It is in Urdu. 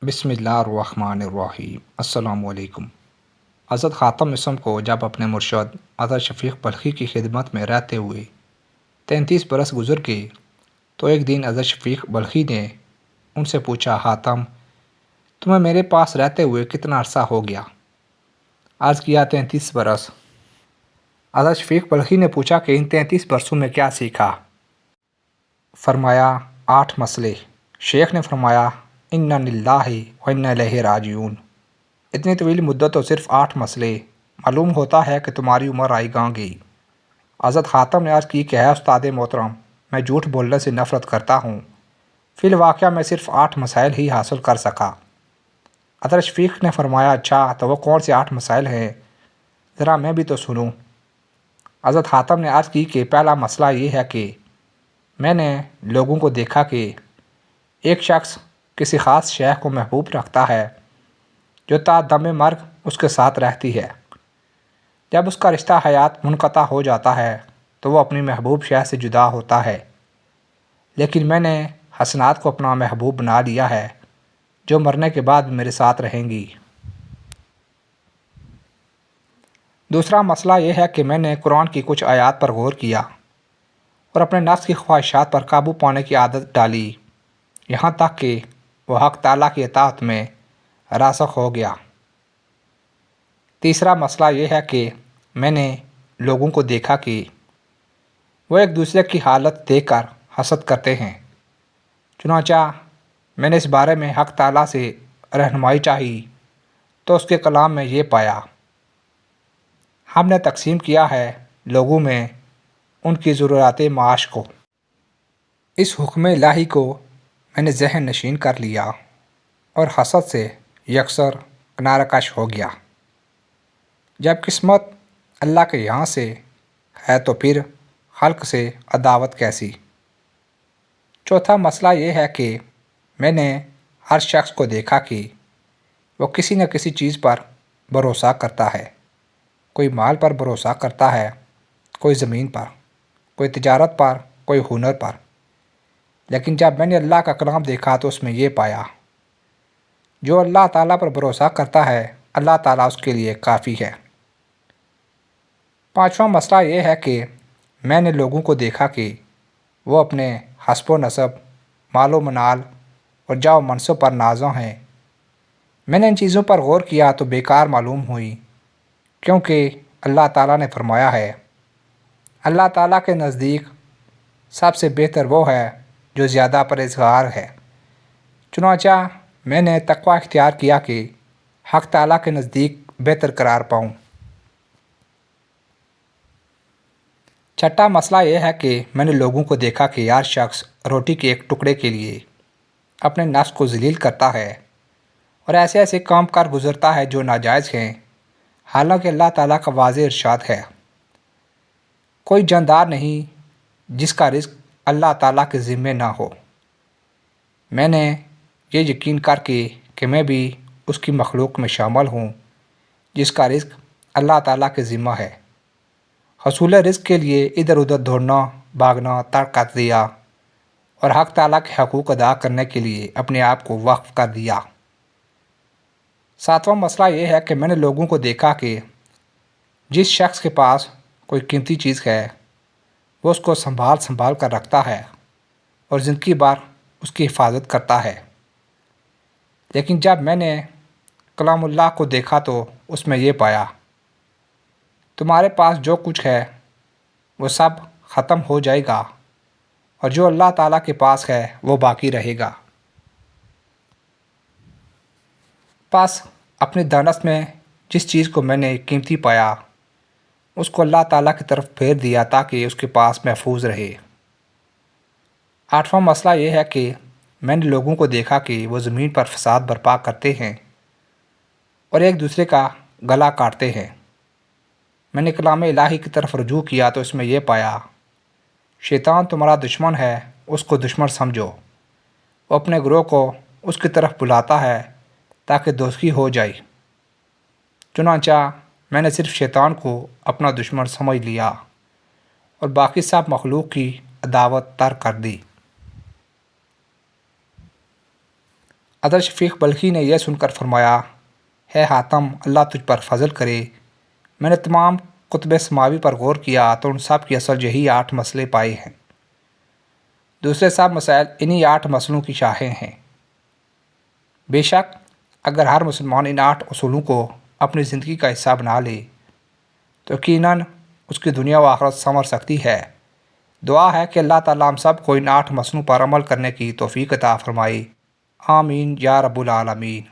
بسم اللہ الرحمن الرحیم۔ السلام علیکم۔ حضرت خاتم اسم کو جب اپنے مرشد حضرت شفیق بلخی کی خدمت میں رہتے ہوئے 33 برس گزر گئے تو ایک دن حضرت شفیق بلخی نے ان سے پوچھا، خاتم تمہیں میرے پاس رہتے ہوئے کتنا عرصہ ہو گیا؟ عرض کیا 33 برس۔ حضرت شفیق بلخی نے پوچھا کہ ان 33 برسوں میں کیا سیکھا؟ فرمایا 8 مسئلے۔ شیخ نے فرمایا انا للہ و انا الیہ راجعون۔ اتنی طویل مدت تو صرف 8 مسئلے، معلوم ہوتا ہے کہ تمہاری عمر آئی گاں گئی۔ حضرت خاتم نے عرض کی کہ ہے استاد محترم، میں جھوٹ بولنے سے نفرت کرتا ہوں، فی الواقعہ میں صرف 8 مسائل ہی حاصل کر سکا۔ حضرت شفیق نے فرمایا اچھا تو وہ کون سے 8 مسائل ہیں، ذرا میں بھی تو سنوں۔ حضرت خاتم نے عرض کی کہ پہلا مسئلہ یہ ہے کہ میں نے لوگوں کو دیکھا کہ ایک شخص کسی خاص شیخ کو محبوب رکھتا ہے جو تا دم مرگ اس کے ساتھ رہتی ہے۔ جب اس کا رشتہ حیات منقطع ہو جاتا ہے تو وہ اپنی محبوب شیخ سے جدا ہوتا ہے، لیکن میں نے حسنات کو اپنا محبوب بنا لیا ہے جو مرنے کے بعد میرے ساتھ رہیں گی۔ دوسرا مسئلہ یہ ہے کہ میں نے قرآن کی کچھ آیات پر غور کیا اور اپنے نفس کی خواہشات پر قابو پانے کی عادت ڈالی، یہاں تک کہ وہ حق تعالیٰ کی اطاعت میں راسخ ہو گیا۔ تیسرا مسئلہ یہ ہے کہ میں نے لوگوں کو دیکھا کہ وہ ایک دوسرے کی حالت دیکھ کر حسد کرتے ہیں، چنانچہ میں نے اس بارے میں حق تعالیٰ سے رہنمائی چاہی تو اس کے کلام میں یہ پایا، ہم نے تقسیم کیا ہے لوگوں میں ان کی ضروریات معاش کو۔ اس حکم الہی کو میں نے ذہن نشین کر لیا اور حسد سے یکسر کنارہ کش ہو گیا۔ جب قسمت اللہ کے یہاں سے ہے تو پھر خلق سے عداوت کیسی؟ چوتھا مسئلہ یہ ہے کہ میں نے ہر شخص کو دیکھا کہ وہ کسی نہ کسی چیز پر بھروسہ کرتا ہے، کوئی مال پر بھروسہ کرتا ہے، کوئی زمین پر، کوئی تجارت پر، کوئی ہنر پر، لیکن جب میں نے اللہ کا کلام دیکھا تو اس میں یہ پایا، جو اللہ تعالیٰ پر بھروسہ کرتا ہے اللہ تعالیٰ اس کے لیے کافی ہے۔ پانچواں مسئلہ یہ ہے کہ میں نے لوگوں کو دیکھا کہ وہ اپنے حسب و نسب، مال و منال اور جاہ و منصب پر نازاں ہیں۔ میں نے ان چیزوں پر غور کیا تو بیکار معلوم ہوئی، کیونکہ اللہ تعالیٰ نے فرمایا ہے اللہ تعالیٰ کے نزدیک سب سے بہتر وہ ہے جو زیادہ پرہیزگار ہے، چنانچہ میں نے تقوی اختیار کیا کہ حق تعالیٰ کے نزدیک بہتر قرار پاؤں۔ چھٹا مسئلہ یہ ہے کہ میں نے لوگوں کو دیکھا کہ ہر شخص روٹی کے ایک ٹکڑے کے لیے اپنے نفس کو ذلیل کرتا ہے اور ایسے ایسے کام کر گزرتا ہے جو ناجائز ہیں، حالانکہ اللہ تعالیٰ کا واضح ارشاد ہے کوئی جاندار نہیں جس کا رزق اللہ تعالیٰ کے ذمے نہ ہو۔ میں نے یہ یقین کر کے کہ میں بھی اس کی مخلوق میں شامل ہوں جس کا رزق اللہ تعالیٰ کے ذمہ ہے، حصول رزق کے لیے ادھر ادھر دوڑنا بھاگنا ترک کر دیا اور حق تعالیٰ کے حقوق ادا کرنے کے لیے اپنے آپ کو وقف کر دیا۔ ساتواں مسئلہ یہ ہے کہ میں نے لوگوں کو دیکھا کہ جس شخص کے پاس کوئی قیمتی چیز ہے وہ اس کو سنبھال کر رکھتا ہے اور زندگی بھر اس کی حفاظت کرتا ہے، لیکن جب میں نے کلام اللہ کو دیکھا تو اس میں یہ پایا تمہارے پاس جو کچھ ہے وہ سب ختم ہو جائے گا اور جو اللہ تعالیٰ کے پاس ہے وہ باقی رہے گا۔ پس اپنی دانست میں جس چیز کو میں نے قیمتی پایا اس کو اللہ تعالیٰ کی طرف پھیر دیا تاکہ اس کے پاس محفوظ رہے۔ آٹھواں مسئلہ یہ ہے کہ میں نے لوگوں کو دیکھا کہ وہ زمین پر فساد برپا کرتے ہیں اور ایک دوسرے کا گلا کاٹتے ہیں۔ میں نے کلام الہی کی طرف رجوع کیا تو اس میں یہ پایا شیطان تمہارا دشمن ہے، اس کو دشمن سمجھو، وہ اپنے گروہ کو اس کی طرف بلاتا ہے تاکہ دوستی ہو جائے، چنانچہ میں نے صرف شیطان کو اپنا دشمن سمجھ لیا اور باقی سب مخلوق کی عداوت ترک کر دی۔ حضرت شفیق بلخی نے یہ سن کر فرمایا، ہے حاتم، اللہ تجھ پر فضل کرے، میں نے تمام کتب سماوی پر غور کیا تو ان سب کی اصل یہی 8 مسئلے پائے ہیں۔ دوسرے سب مسائل انہی 8 مسئلوں کی شاخیں ہیں۔ بے شک اگر ہر مسلمان ان 8 اصولوں کو اپنی زندگی کا حصہ بنا لے تو یقیناً اس کی دنیا و آخرت سنور سکتی ہے۔ دعا ہے کہ اللہ تعالیٰ ہم سب کو ان 8 مسئلوں پر عمل کرنے کی توفیق عطا فرمائے۔ آمین یا رب العالمین۔